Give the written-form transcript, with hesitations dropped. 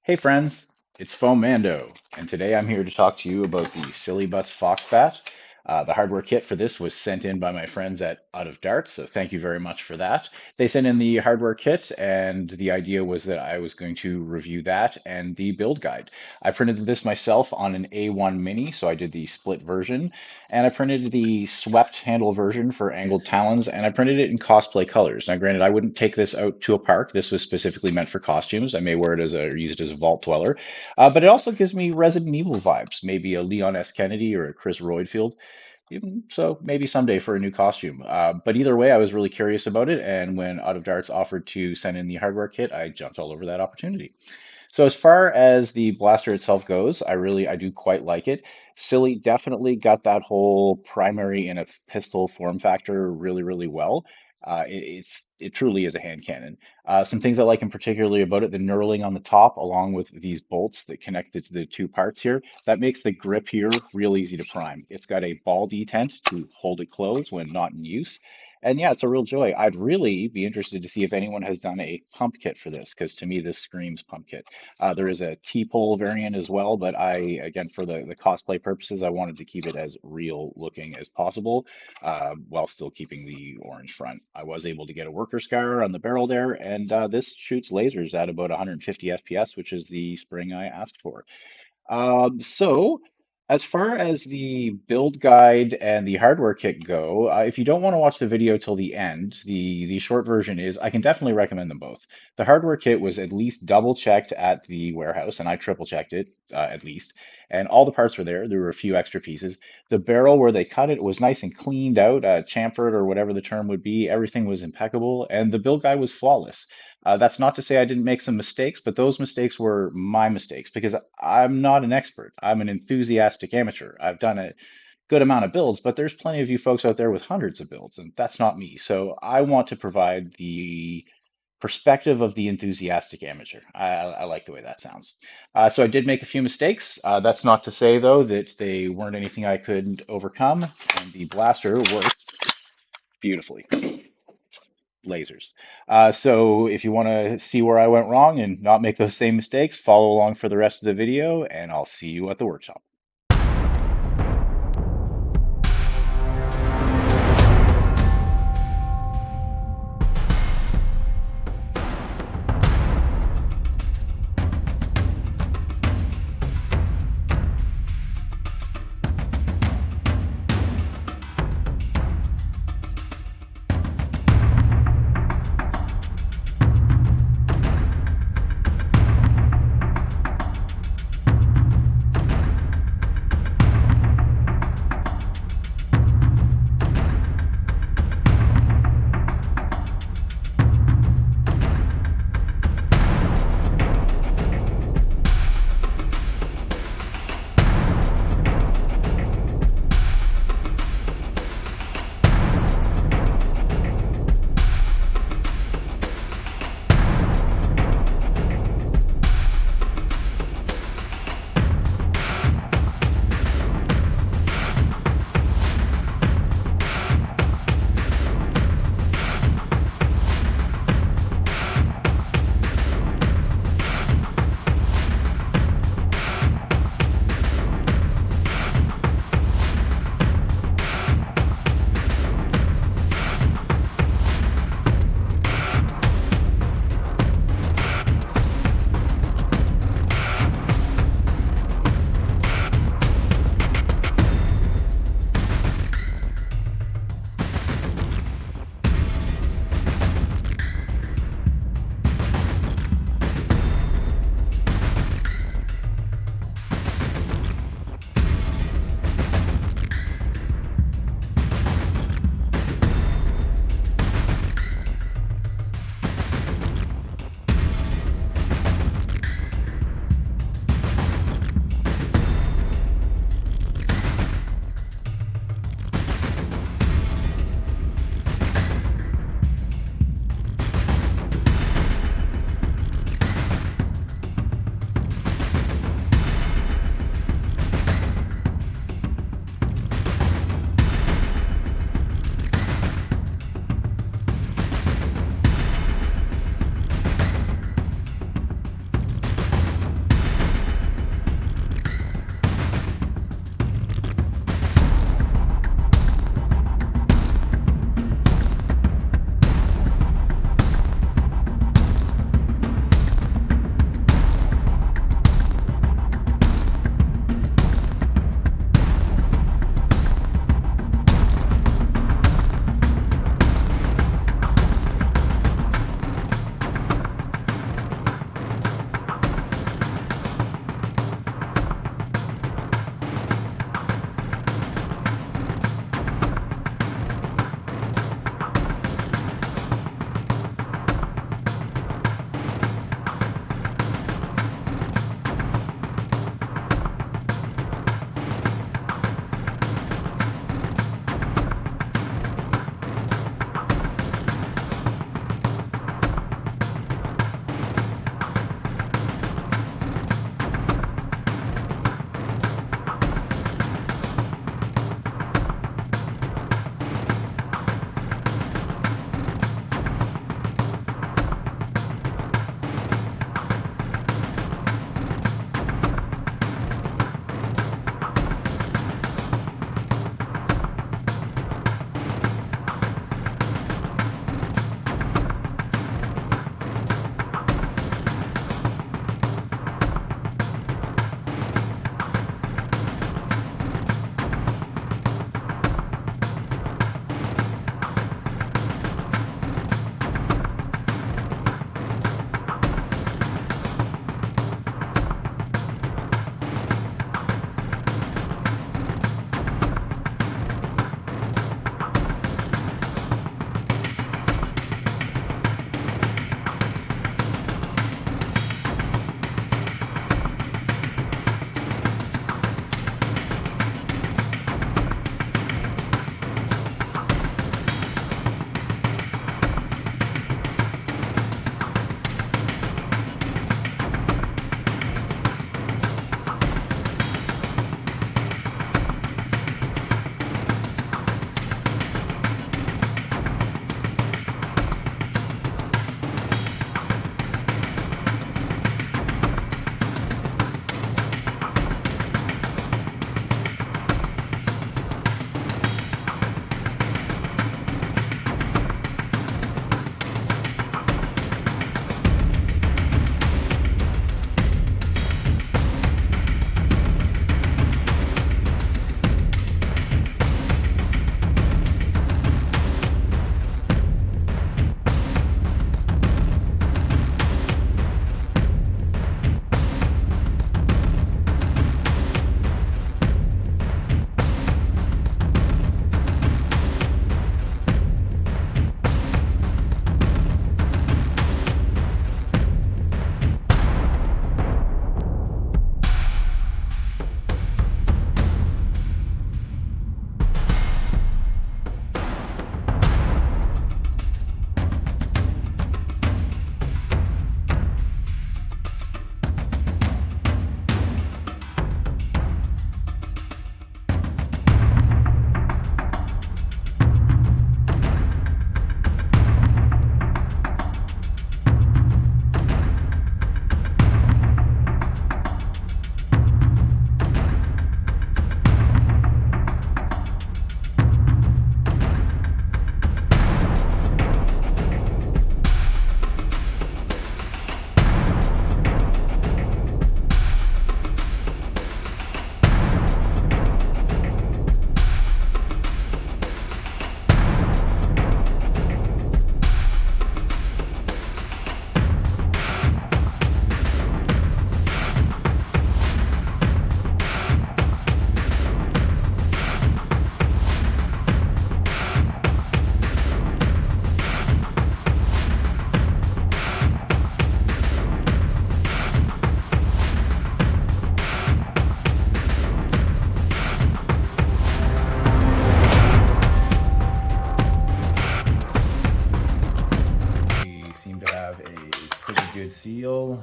Hey friends, it's Foamando, and today I'm here to talk to you about the Silly Butts Foxbat. The hardware kit for this was sent in by my friends at Out of Darts, so thank you very much for that. They sent in the hardware kit, and the idea was that I was going to review that and the build guide. I printed this myself on an A1 Mini, so I did the split version, and I printed the swept handle version for angled talons, and I printed it in cosplay colors. Now, granted, I wouldn't take this out to a park. This was specifically meant for costumes. I may wear it as a or use it as a vault dweller, but it also gives me Resident Evil vibes, maybe a Leon S. Kennedy or a Chris Roydfield. Even so, maybe someday for a new costume. But either way, I was really curious about it, and when Out of Darts offered to send in the hardware kit, I jumped all over that opportunity. So as far as the blaster itself goes, I do quite like it. Silly definitely got that whole primary in a pistol form factor really well. It truly is a hand cannon. Some things I like in particularly about it, the knurling on the top, along with these bolts that connect it to the two parts here, that makes the grip here real easy to prime. It's got a ball detent to hold it closed when not in use. And yeah, it's a real joy. I'd really be interested to see if anyone has done a pump kit for this, because to me, this screams pump kit. There is a T-pole variant as well, but again, for the cosplay purposes, I wanted to keep it as real looking as possible, while still keeping the orange front. I was able to get a worker scar on the barrel there, and this shoots lasers at about 150 FPS, which is the spring I asked for. So, as far as the build guide and the hardware kit go, if you don't want to watch the video till the end, the short version is I can definitely recommend them both. The hardware kit was at least double checked at the warehouse, and I triple checked it at least. And all the parts were there. There were a few extra pieces. The barrel where they cut it was nice and cleaned out, chamfered or whatever the term would be. Everything was impeccable, and the build guide was flawless. That's not to say I didn't make some mistakes, but those mistakes were my mistakes because I'm not an expert. I'm an enthusiastic amateur. I've done a good amount of builds, but there's plenty of you folks out there with hundreds of builds, and that's not me. So I want to provide the perspective of the enthusiastic amateur. I like the way that sounds. So I did make a few mistakes. That's not to say, though, that they weren't anything I couldn't overcome, and the blaster works beautifully. Lasers. So if you want to see where I went wrong and not make those same mistakes, follow along for the rest of the video, and I'll see you at the workshop. steel